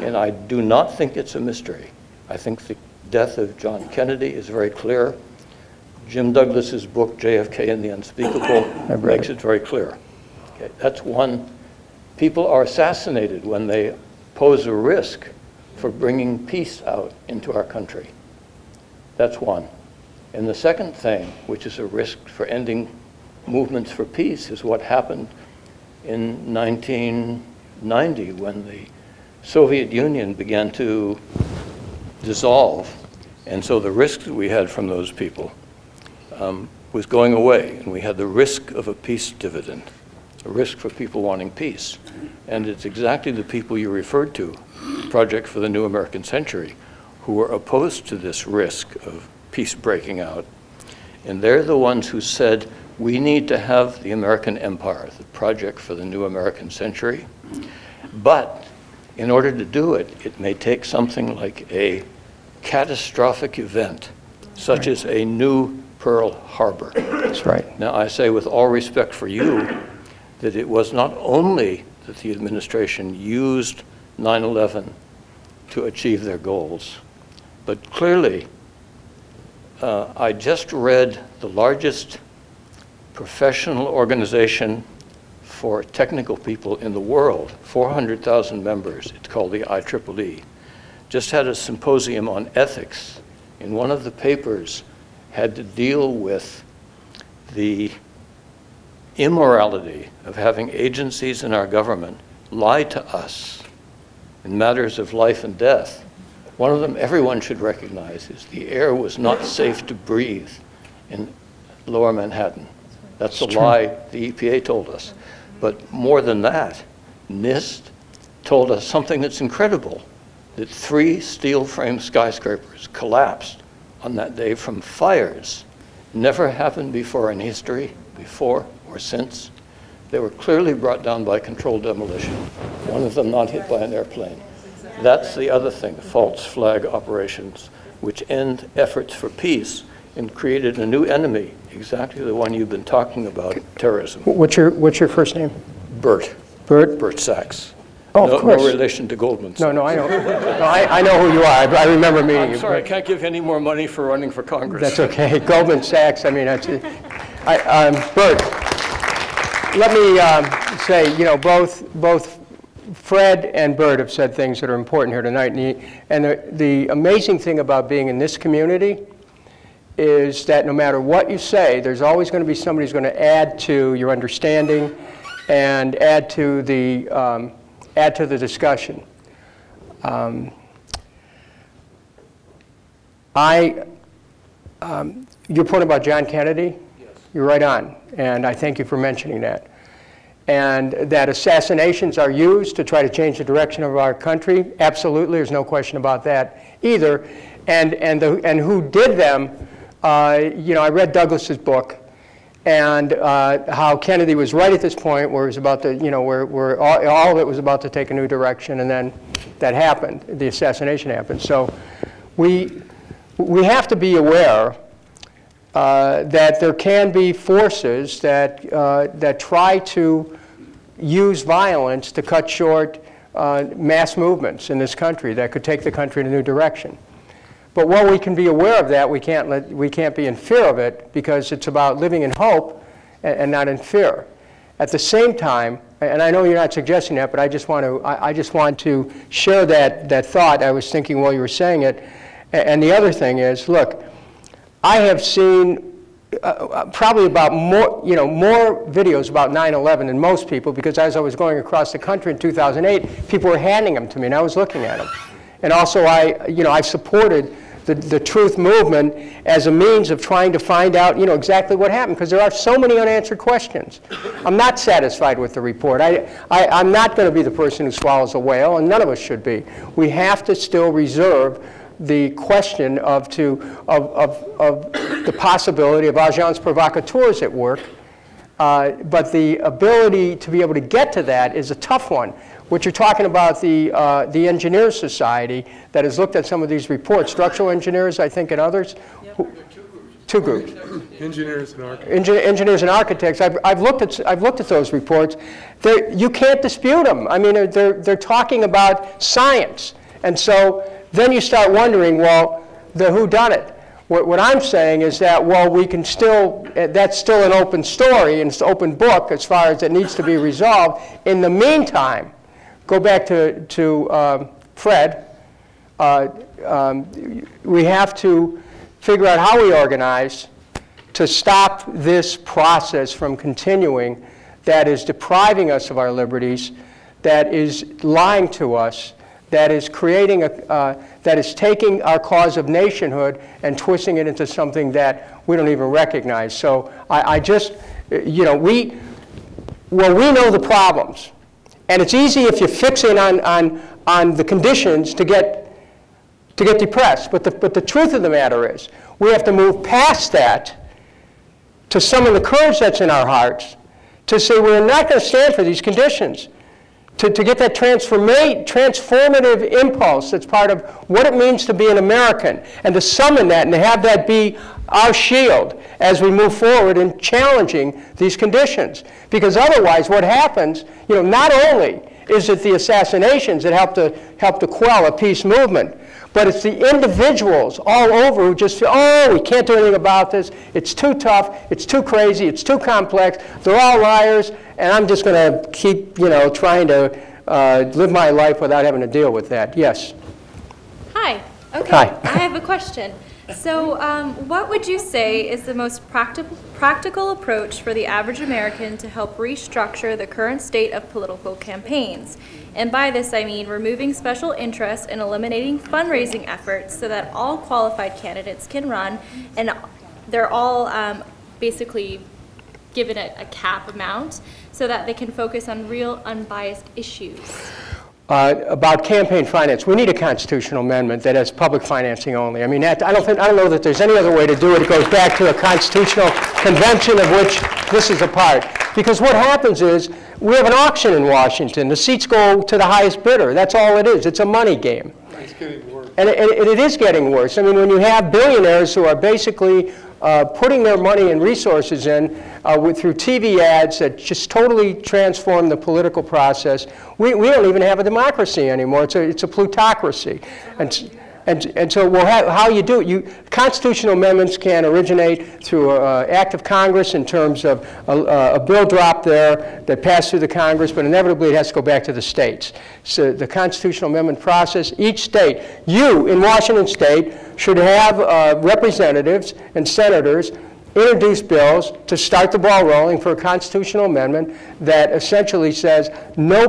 and I do not think it's a mystery. I think the death of John Kennedy is very clear. Jim Douglas's book, JFK and the Unspeakable, makes it very clear. Okay, that's one. People are assassinated when they pose a risk for bringing peace out into our country. That's one. And the second thing, which is a risk for ending movements for peace, is what happened in 1990 when the Soviet Union began to dissolve. And so the risk that we had from those people was going away, and we had the risk of a peace dividend, a risk for people wanting peace. And it's exactly the people you referred to, Project for the New American Century, who were opposed to this risk of peace breaking out. And they're the ones who said, we need to have the American empire, the Project for the New American Century. But in order to do it, it may take something like a catastrophic event, such as a new Pearl Harbor. That's right. Now, I say with all respect for you that it was not only that the administration used 9/11 to achieve their goals, but clearly, I just read the largest professional organization for technical people in the world, 400,000 members. It's called the IEEE. Just had a symposium on ethics. In one of the papers had to deal with the immorality of having agencies in our government lie to us in matters of life and death. One of them everyone should recognize is the air was not safe to breathe in Lower Manhattan. That's the lie the EPA told us. But more than that, NIST told us something that's incredible, that 3 steel frame skyscrapers collapsed on that day from fires. Never happened before in history, before or since. They were clearly brought down by controlled demolition, one of them not hit by an airplane. That's the other thing, false flag operations, which end efforts for peace and created a new enemy, exactly the one you've been talking about, terrorism. What's your first name? Bert. Bert? Bert Sachs. Oh, of course. No relation to Goldman Sachs. No, I know. No, I know who you are. I remember meeting you. I'm sorry, I can't give any more money for running for Congress. That's okay. Goldman Sachs, I mean, that's it. Bert, let me say, you know, both Fred and Bert have said things that are important here tonight. And the amazing thing about being in this community is that no matter what you say, there's always going to be somebody who's going to add to your understanding and add to the discussion. Your point about John Kennedy, yes. You're right on, and I thank you for mentioning that. And that assassinations are used to try to change the direction of our country, absolutely, there's no question about that either. And who did them, you know, I read Douglas's book, and how Kennedy was right at this point where it was about to, you know, where all of it was about to take a new direction, and then that happened, the assassination happened. So we have to be aware that there can be forces that try to use violence to cut short mass movements in this country that could take the country in a new direction. But while we can be aware of that, we can't be in fear of it, because it's about living in hope and not in fear. At the same time, and I know you're not suggesting that, but I just want to share that thought I was thinking while you were saying it. And the other thing is, look, I have seen probably about more videos about 9/11 than most people, because as I was going across the country in 2008, people were handing them to me, and I was looking at them. And also, I've supported the truth movement as a means of trying to find out, exactly what happened, because there are so many unanswered questions. I'm not satisfied with the report. I'm not going to be the person who swallows a whale, and none of us should be. We have to still reserve the question of the possibility of agents provocateurs at work, but the ability to be able to get to that is a tough one. What you're talking about, the Engineers Society that has looked at some of these reports, structural engineers, I think, and others. Yep. Two groups. Engineers and architects. Engineers and architects. I've looked at those reports. You can't dispute them. I mean, they're talking about science, and so then you start wondering, well, the whodunit. What I'm saying is that, well, we can still, that's still an open story and it's an open book as far as it needs to be resolved. In the meantime, go back to Fred, we have to figure out how we organize to stop this process from continuing that is depriving us of our liberties, that is lying to us, that is creating that is taking our cause of nationhood and twisting it into something that we don't even recognize. So I just, we know the problems, and it's easy if you fixate on the conditions to get depressed. But the truth of the matter is, we have to move past that to summon the courage that's in our hearts to say we're not going to stand for these conditions. To get that transformative impulse that's part of what it means to be an American, and to summon that and to have that be our shield as we move forward in challenging these conditions. Because otherwise what happens, not only is it the assassinations that help to quell a peace movement, but it's the individuals all over who just feel, oh, we can't do anything about this, it's too tough, it's too crazy, it's too complex, they're all liars, and I'm just going to keep, trying to live my life without having to deal with that. Yes? Hi. Okay. Hi. I have a question. So what would you say is the most practical approach for the average American to help restructure the current state of political campaigns? And by this I mean removing special interests and eliminating fundraising efforts so that all qualified candidates can run and they're all basically given a cap amount so that they can focus on real unbiased issues? About campaign finance, we need a constitutional amendment that has public financing only. I mean, I don't know that there's any other way to do it. It goes back to a constitutional convention of which this is a part. Because what happens is we have an auction in Washington. The seats go to the highest bidder. That's all it is. It's a money game. It's getting worse. And it is getting worse. I mean, when you have billionaires who are basically putting their money and resources in through TV ads that just totally transform the political process, we don't even have a democracy anymore. It's a plutocracy. And so how you do it, constitutional amendments can originate through an act of Congress in terms of a bill drop there that passed through the Congress, but inevitably it has to go back to the states. So the constitutional amendment process, each state, you in Washington State should have representatives and senators introduce bills to start the ball rolling for a constitutional amendment that essentially says no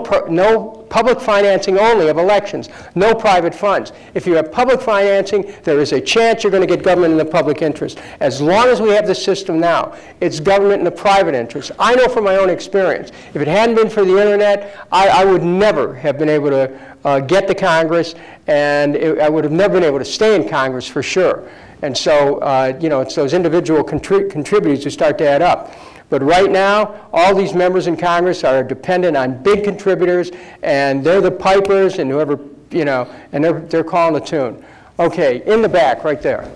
public financing only of elections, no private funds. If you have public financing, there is a chance you're going to get government in the public interest. As long as we have the system now, it's government in the private interest. I know from my own experience, if it hadn't been for the internet, I would never have been able to get to Congress, and I would have never been able to stay in Congress for sure. And so, it's those individual contributors who start to add up. But right now, all these members in Congress are dependent on big contributors, and they're the pipers, and whoever, and they're calling the tune. Okay, in the back, right there.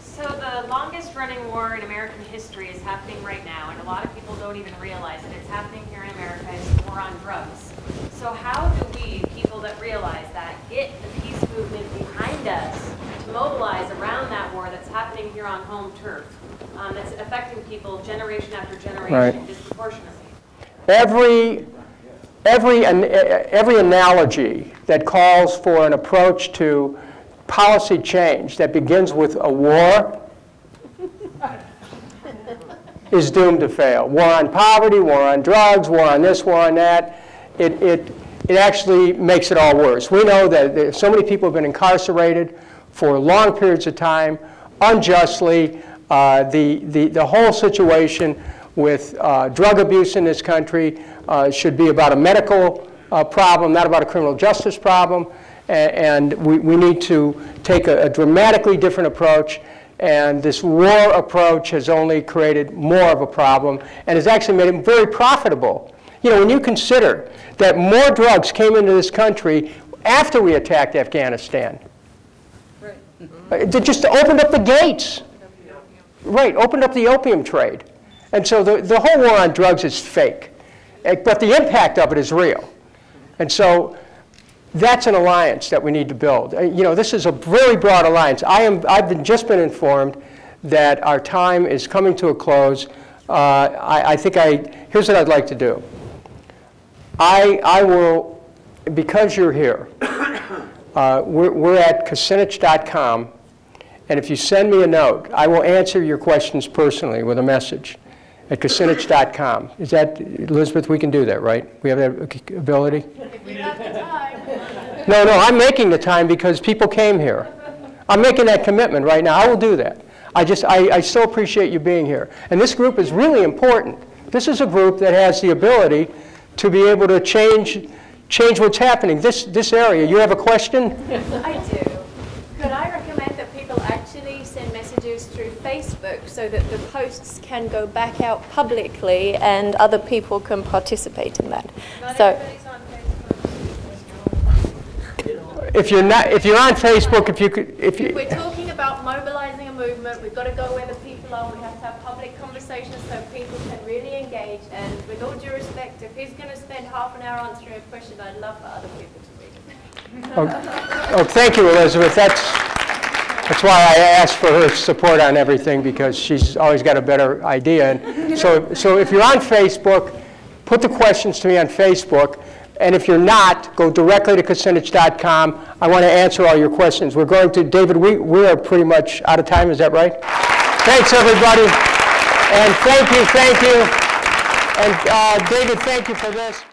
So the longest running war in American history is happening right now, and a lot of people don't even realize that it's happening here in America. It's the war on drugs. So how do we, people that realize that, get the peace movement behind us to mobilize around that war that's happening here on home turf, that's affecting people generation after generation disproportionately? Every analogy that calls for an approach to policy change that begins with a war is doomed to fail. War on poverty, war on drugs, war on this, war on that. It actually makes it all worse. We know that so many people have been incarcerated for long periods of time, unjustly. The whole situation with drug abuse in this country should be about a medical problem, not about a criminal justice problem. And we need to take a dramatically different approach. And this war approach has only created more of a problem and has actually made it very profitable. When you consider that more drugs came into this country after we attacked Afghanistan. Right. It just opened up the gates. Right, opened up the opium trade. And so the whole war on drugs is fake. But the impact of it is real. And so that's an alliance that we need to build. This is a very broad alliance. I've just been informed that our time is coming to a close. Here's what I'd like to do. I will, because you're here, we're at Kucinich.com, and if you send me a note, I will answer your questions personally with a message at Kucinich.com. Is that, Elizabeth, we can do that, right? We have that ability? If you have the time. No, I'm making the time because people came here. I'm making that commitment right now. I will do that. I so appreciate you being here. And this group is really important. This is a group that has the ability to be able to change what's happening. This area, you have a question? I do. Could I recommend that people actually send messages through Facebook so that the posts can go back out publicly and other people can participate in that? If you're on Facebook, if we're talking about mobilizing a movement, we've got to go where the people are. We have to have public conversations so people can really engage. And with all due respect, if he's going to spend half an hour answering a question, I'd love for other people to read it. Thank you, Elizabeth. That's why I asked for her support on everything, because she's always got a better idea. And so if you're on Facebook, put the questions to me on Facebook. And if you're not, go directly to Kucinich.com. I want to answer all your questions. We're going to, David, we are pretty much out of time. Is that right? Thanks, everybody. And thank you. And David, thank you for this.